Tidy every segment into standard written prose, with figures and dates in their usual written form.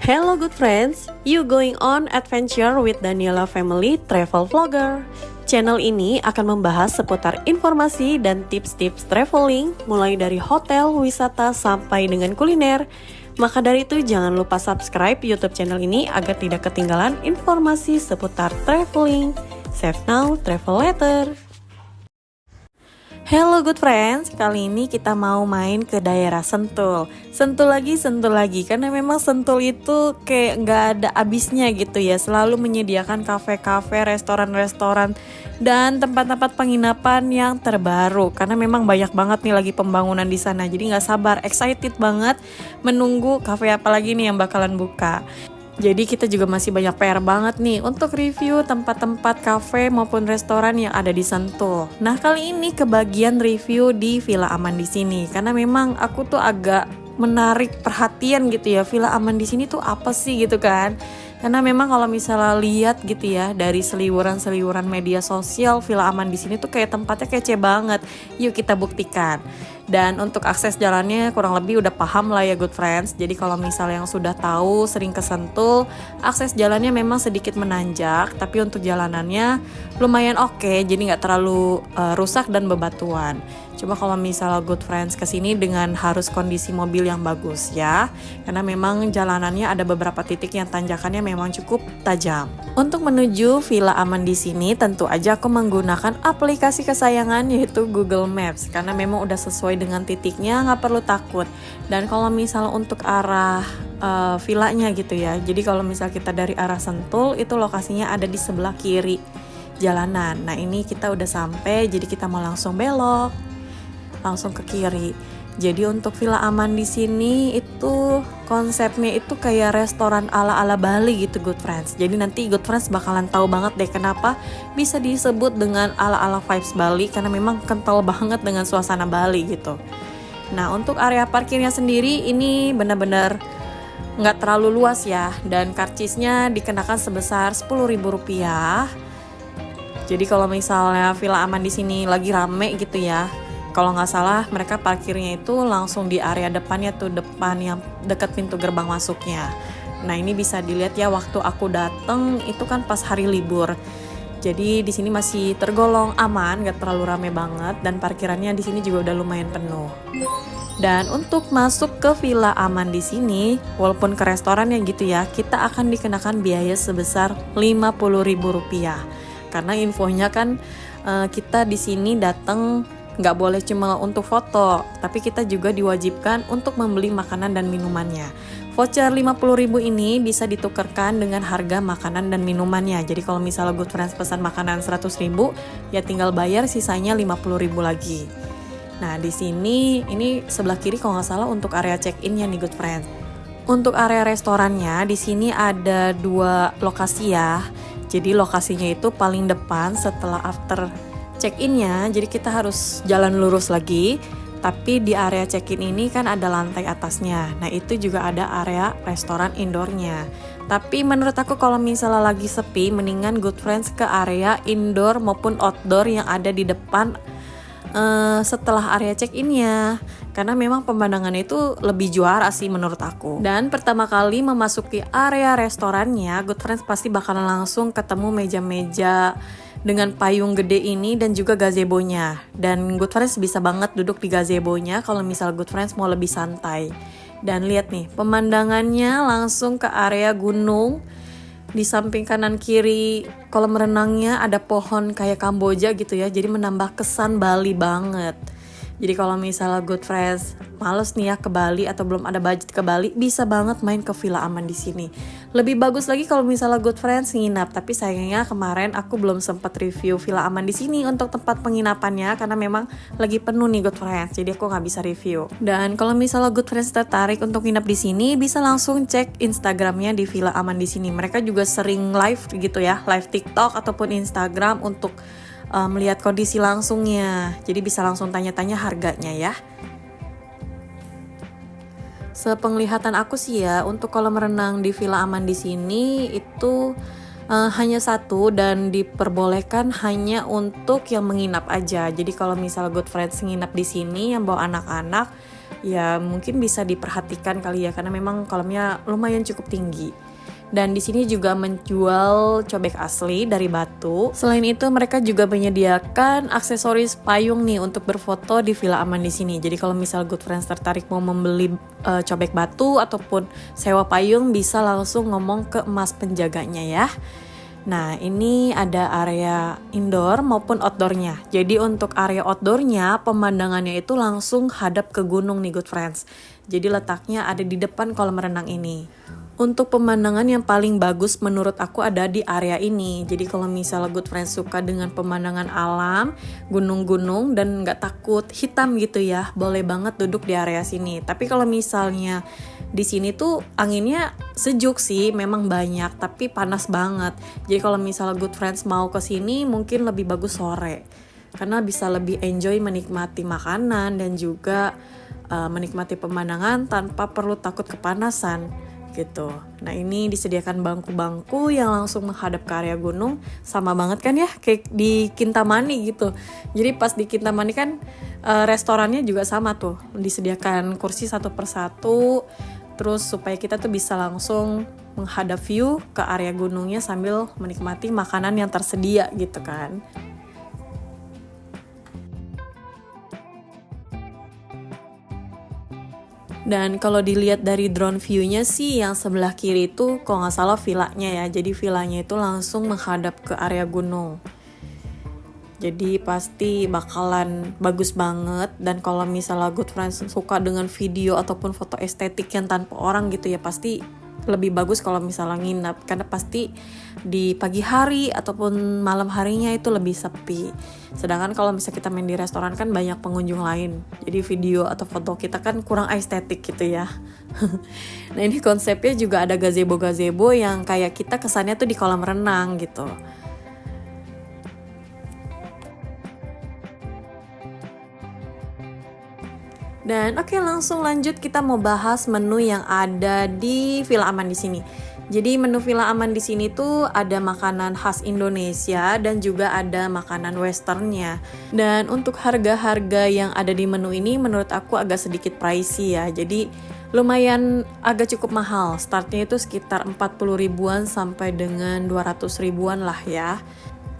Hello good friends, you going on adventure with Daniela Family Travel Vlogger. Channel ini akan membahas seputar informasi dan tips-tips traveling, mulai dari hotel, wisata, sampai dengan kuliner. Maka dari itu jangan lupa subscribe YouTube channel ini agar tidak ketinggalan informasi seputar traveling. Save now, travel later. Hello good friends, kali ini kita mau main ke daerah Sentul. Sentul lagi, karena memang Sentul itu kayak nggak ada habisnya gitu ya. Selalu menyediakan kafe-kafe, restoran-restoran, dan tempat-tempat penginapan yang terbaru. Karena memang banyak banget nih lagi pembangunan di sana. Jadi nggak sabar, excited banget menunggu kafe apa lagi nih yang bakalan buka. Jadi kita juga masih banyak PR banget nih untuk review tempat-tempat kafe maupun restoran yang ada di Sentul. Nah, kali ini kebagian review di Villa Aman di sini karena memang aku tuh agak menarik perhatian gitu ya. Villa Aman di sini tuh apa sih gitu kan? Karena memang kalau misalnya lihat gitu ya dari seliwuran media sosial, Villa Aman di sini tuh kayak tempatnya kece banget. Yuk kita buktikan. Dan untuk akses jalannya kurang lebih udah paham lah ya good friends. Jadi kalau misalnya yang sudah tahu sering ke Sentul, akses jalannya memang sedikit menanjak, tapi untuk jalanannya lumayan oke, jadi nggak terlalu rusak dan bebatuan. Coba kalau misalnya good friends kesini dengan harus kondisi mobil yang bagus ya, karena memang jalanannya ada beberapa titik yang tanjakannya memang cukup tajam. Untuk menuju Villa Aman di sini tentu aja aku menggunakan aplikasi kesayangan yaitu Google Maps, karena memang udah sesuai dengan titiknya, nggak perlu takut. Dan kalau misalnya untuk arah villanya gitu ya, jadi kalau misal kita dari arah Sentul itu lokasinya ada di sebelah kiri jalanan. Nah ini kita udah sampai, jadi kita mau langsung belok langsung ke kiri. Jadi untuk Villa Aman di sini itu konsepnya itu kayak restoran ala-ala Bali gitu good friends. Jadi nanti good friends bakalan tahu banget deh kenapa bisa disebut dengan ala-ala vibes Bali, karena memang kental banget dengan suasana Bali gitu. Nah untuk area parkirnya sendiri ini benar-benar nggak terlalu luas ya, dan karcisnya dikenakan sebesar Rp10.000. Jadi kalau misalnya Villa Aman di sini lagi rame gitu ya, kalau nggak salah mereka parkirnya itu langsung di area depannya tuh, depan yang dekat pintu gerbang masuknya. Nah ini bisa dilihat ya, waktu aku dateng itu kan pas hari libur. Jadi di sini masih tergolong aman, nggak terlalu rame banget, dan parkirannya di sini juga udah lumayan penuh. Dan untuk masuk ke Villa Aman di sini, walaupun ke restoran ya gitu ya, kita akan dikenakan biaya sebesar Rp50.000. Karena infonya kan kita di sini datang nggak boleh cuma untuk foto, tapi kita juga diwajibkan untuk membeli makanan dan minumannya. Voucher Rp50.000 ini bisa ditukarkan dengan harga makanan dan minumannya. Jadi kalau misalnya good friends pesan makanan Rp100.000, ya tinggal bayar sisanya Rp50.000 lagi. Nah di sini ini sebelah kiri kalau nggak salah untuk area check-innya nih good friends. Untuk area restorannya di sini ada 2 lokasi ya. Jadi lokasinya itu paling depan setelah after check-innya, jadi kita harus jalan lurus lagi. Tapi di area check-in ini kan ada lantai atasnya. Nah itu juga ada area restoran indoornya. Tapi menurut aku kalau misalnya lagi sepi, mendingan good friends ke area indoor maupun outdoor yang ada di depan setelah area check-innya. Karena memang pemandangannya itu lebih juara sih menurut aku. Dan pertama kali memasuki area restorannya, good friends pasti bakalan langsung ketemu meja-meja dengan payung gede ini dan juga gazebo-nya. Dan good friends bisa banget duduk di gazebo-nya kalau misal good friends mau lebih santai. Dan lihat nih, pemandangannya langsung ke area gunung. Di samping kanan kiri kolam renangnya ada pohon kayak Kamboja gitu ya. Jadi menambah kesan Bali banget. Jadi kalau misalnya good friends males nih ya ke Bali atau belum ada budget ke Bali, bisa banget main ke Villa Aman di sini. Lebih bagus lagi kalau misalnya good friends nginap, tapi sayangnya kemarin aku belum sempat review Villa Aman di sini untuk tempat penginapannya karena memang lagi penuh nih good friends. Jadi aku nggak bisa review. Dan kalau misalnya good friends tertarik untuk nginap di sini, bisa langsung cek Instagramnya di Villa Aman di sini. Mereka juga sering live gitu ya, live TikTok ataupun Instagram untuk melihat kondisi langsungnya. Jadi bisa langsung tanya-tanya harganya ya. Sepenglihatan aku sih ya, untuk kolam renang di Villa Aman di sini itu hanya 1 dan diperbolehkan hanya untuk yang menginap aja. Jadi kalau misal good friends nginap di sini yang bawa anak-anak, ya mungkin bisa diperhatikan kali ya, karena memang kolamnya lumayan cukup tinggi. Dan di sini juga menjual cobek asli dari batu. Selain itu mereka juga menyediakan aksesoris payung nih untuk berfoto di Villa Aman di sini. Jadi kalau misal Good Friends tertarik mau membeli cobek batu ataupun sewa payung, bisa langsung ngomong ke emas penjaganya ya. Nah, ini ada area indoor maupun outdoornya. Jadi untuk area outdoornya, pemandangannya itu langsung hadap ke gunung nih Good Friends. Jadi letaknya ada di depan kolam renang ini. Untuk pemandangan yang paling bagus menurut aku ada di area ini. Jadi kalau misalnya Good Friends suka dengan pemandangan alam, gunung-gunung dan nggak takut hitam gitu ya, boleh banget duduk di area sini. Tapi kalau misalnya di sini tuh anginnya sejuk sih, memang banyak, tapi panas banget. Jadi kalau misalnya Good Friends mau ke sini mungkin lebih bagus sore, karena bisa lebih enjoy menikmati makanan dan juga menikmati pemandangan tanpa perlu takut kepanasan gitu. Nah, ini disediakan bangku-bangku yang langsung menghadap ke area gunung, sama banget kan ya kayak di Kintamani gitu. Jadi pas di Kintamani kan restorannya juga sama tuh, disediakan kursi satu persatu, terus supaya kita tuh bisa langsung menghadap view ke area gunungnya sambil menikmati makanan yang tersedia gitu kan. Dan kalau dilihat dari drone view-nya sih yang sebelah kiri itu kalau nggak salah villanya ya. Jadi villanya itu langsung menghadap ke area gunung. Jadi pasti bakalan bagus banget. Dan kalau misalnya Good Friends suka dengan video ataupun foto estetik yang tanpa orang gitu ya, pasti lebih bagus kalau misalnya nginap, karena pasti di pagi hari ataupun malam harinya itu lebih sepi. Sedangkan kalau misalnya kita main di restoran kan banyak pengunjung lain, jadi video atau foto kita kan kurang estetik gitu ya. Nah, ini konsepnya juga ada gazebo-gazebo yang kayak kita kesannya tuh di kolam renang gitu. Dan oke, langsung lanjut, kita mau bahas menu yang ada di Villa Aman di sini. Jadi menu Villa Aman di sini tuh ada makanan khas Indonesia dan juga ada makanan westernnya. Dan untuk harga-harga yang ada di menu ini menurut aku agak sedikit pricey ya. Jadi lumayan agak cukup mahal. Startnya itu sekitar 40 ribuan sampai dengan 200 ribuan lah ya.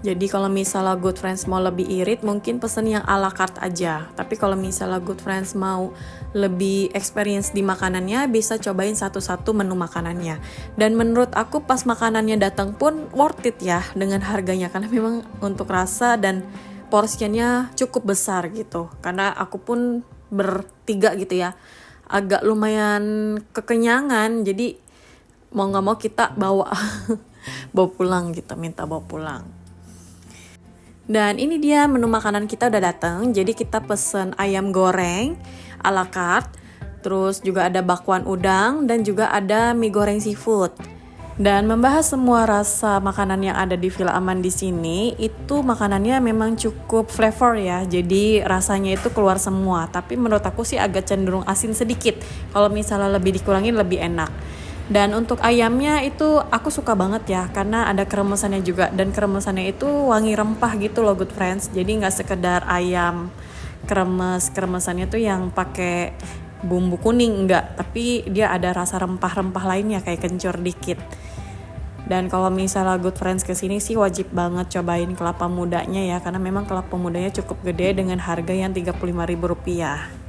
Jadi kalau misalnya Good Friends mau lebih irit, mungkin pesen yang ala carte aja. Tapi kalau misalnya Good Friends mau lebih experience di makanannya, bisa cobain satu-satu menu makanannya. Dan menurut aku pas makanannya datang pun worth it ya dengan harganya. Karena memang untuk rasa dan porsinya cukup besar gitu. Karena aku pun bertiga gitu ya, agak lumayan kekenyangan. Jadi mau gak mau kita bawa pulang gitu, minta bawa pulang. Dan ini dia menu makanan kita udah datang. Jadi kita pesen ayam goreng ala carte, terus juga ada bakwan udang dan juga ada mie goreng seafood. Dan membahas semua rasa makanan yang ada di Villa Aman di sini, itu makanannya memang cukup flavor ya. Jadi rasanya itu keluar semua. Tapi menurut aku sih agak cenderung asin sedikit. Kalau misalnya lebih dikurangin lebih enak. Dan untuk ayamnya itu aku suka banget ya, karena ada kremesannya juga, dan kremesannya itu wangi rempah gitu loh Good Friends. Jadi nggak sekedar ayam kremesannya tuh yang pakai bumbu kuning, enggak, tapi dia ada rasa rempah-rempah lainnya kayak kencur dikit. Dan kalau misalnya Good Friends kesini sih wajib banget cobain kelapa mudanya ya, karena memang kelapa mudanya cukup gede dengan harga yang Rp35.000.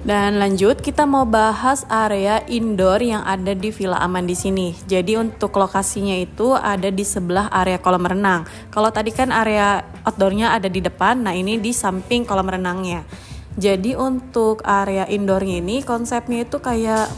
Dan lanjut, kita mau bahas area indoor yang ada di Villa Aman di sini. Jadi untuk lokasinya itu ada di sebelah area kolam renang. Kalau tadi kan area outdoornya ada di depan, nah ini di samping kolam renangnya. Jadi untuk area indoornya ini konsepnya itu kayak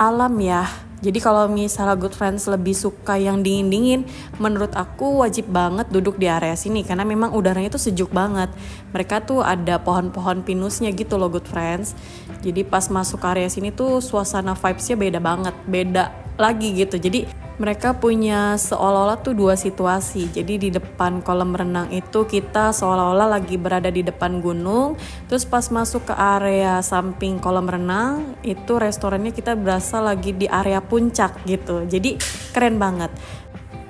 alam ya. Jadi kalau misalnya Good Friends lebih suka yang dingin-dingin, menurut aku wajib banget duduk di area sini karena memang udaranya itu sejuk banget. Mereka tuh ada pohon-pohon pinusnya gitu loh Good Friends. Jadi pas masuk ke area sini tuh suasana vibes-nya beda banget, beda lagi gitu. Jadi mereka punya seolah-olah tuh dua situasi. Jadi di depan kolam renang itu kita seolah-olah lagi berada di depan gunung. Terus pas masuk ke area samping kolam renang itu restorannya kita berasa lagi di area puncak gitu. Jadi keren banget.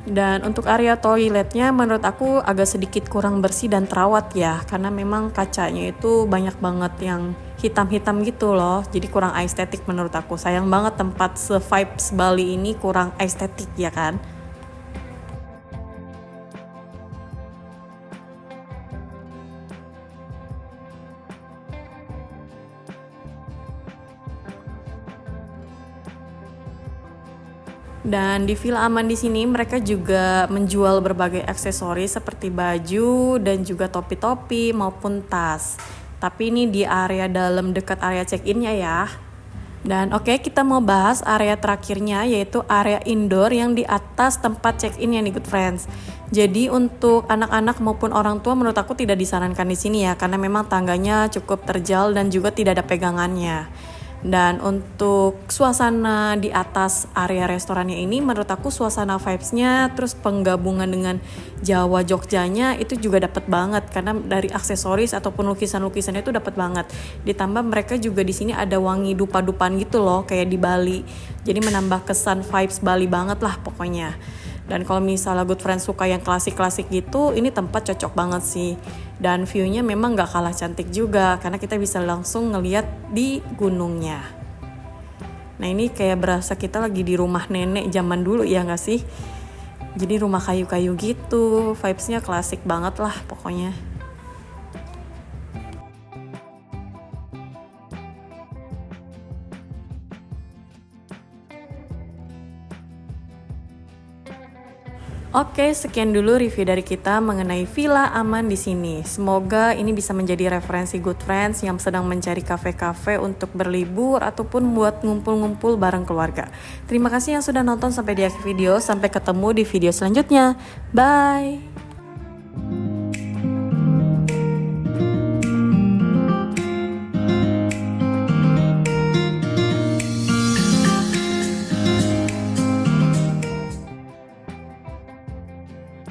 Dan untuk area toiletnya menurut aku agak sedikit kurang bersih dan terawat ya, karena memang kacanya itu banyak banget yang hitam-hitam gitu loh, jadi kurang estetik menurut aku. Sayang banget tempat se-vibes Bali ini kurang estetik ya kan. Dan di Villa Aman di sini mereka juga menjual berbagai aksesoris seperti baju dan juga topi-topi maupun tas. Tapi ini di area dalam dekat area check-innya ya. Dan oke, kita mau bahas area terakhirnya yaitu area indoor yang di atas tempat check-in yang di Good Friends. Jadi untuk anak-anak maupun orang tua menurut aku tidak disarankan di sini ya, karena memang tangganya cukup terjal dan juga tidak ada pegangannya. Dan untuk suasana di atas area restorannya ini menurut aku suasana vibes-nya terus penggabungan dengan Jawa Jogjanya itu juga dapat banget, karena dari aksesoris ataupun lukisan-lukisannya itu dapat banget. Ditambah mereka juga di sini ada wangi dupa-dupan gitu loh kayak di Bali. Jadi menambah kesan vibes Bali banget lah pokoknya. Dan kalau misalnya Good Friends suka yang klasik-klasik gitu, ini tempat cocok banget sih. Dan view-nya memang gak kalah cantik juga, karena kita bisa langsung ngeliat di gunungnya. Nah ini kayak berasa kita lagi di rumah nenek zaman dulu ya gak sih? Jadi rumah kayu-kayu gitu, vibes-nya klasik banget lah pokoknya. Oke, sekian dulu review dari kita mengenai Villa Aman di sini. Semoga ini bisa menjadi referensi Good Friends yang sedang mencari kafe-kafe untuk berlibur ataupun buat ngumpul-ngumpul bareng keluarga. Terima kasih yang sudah nonton sampai di akhir video. Sampai ketemu di video selanjutnya. Bye!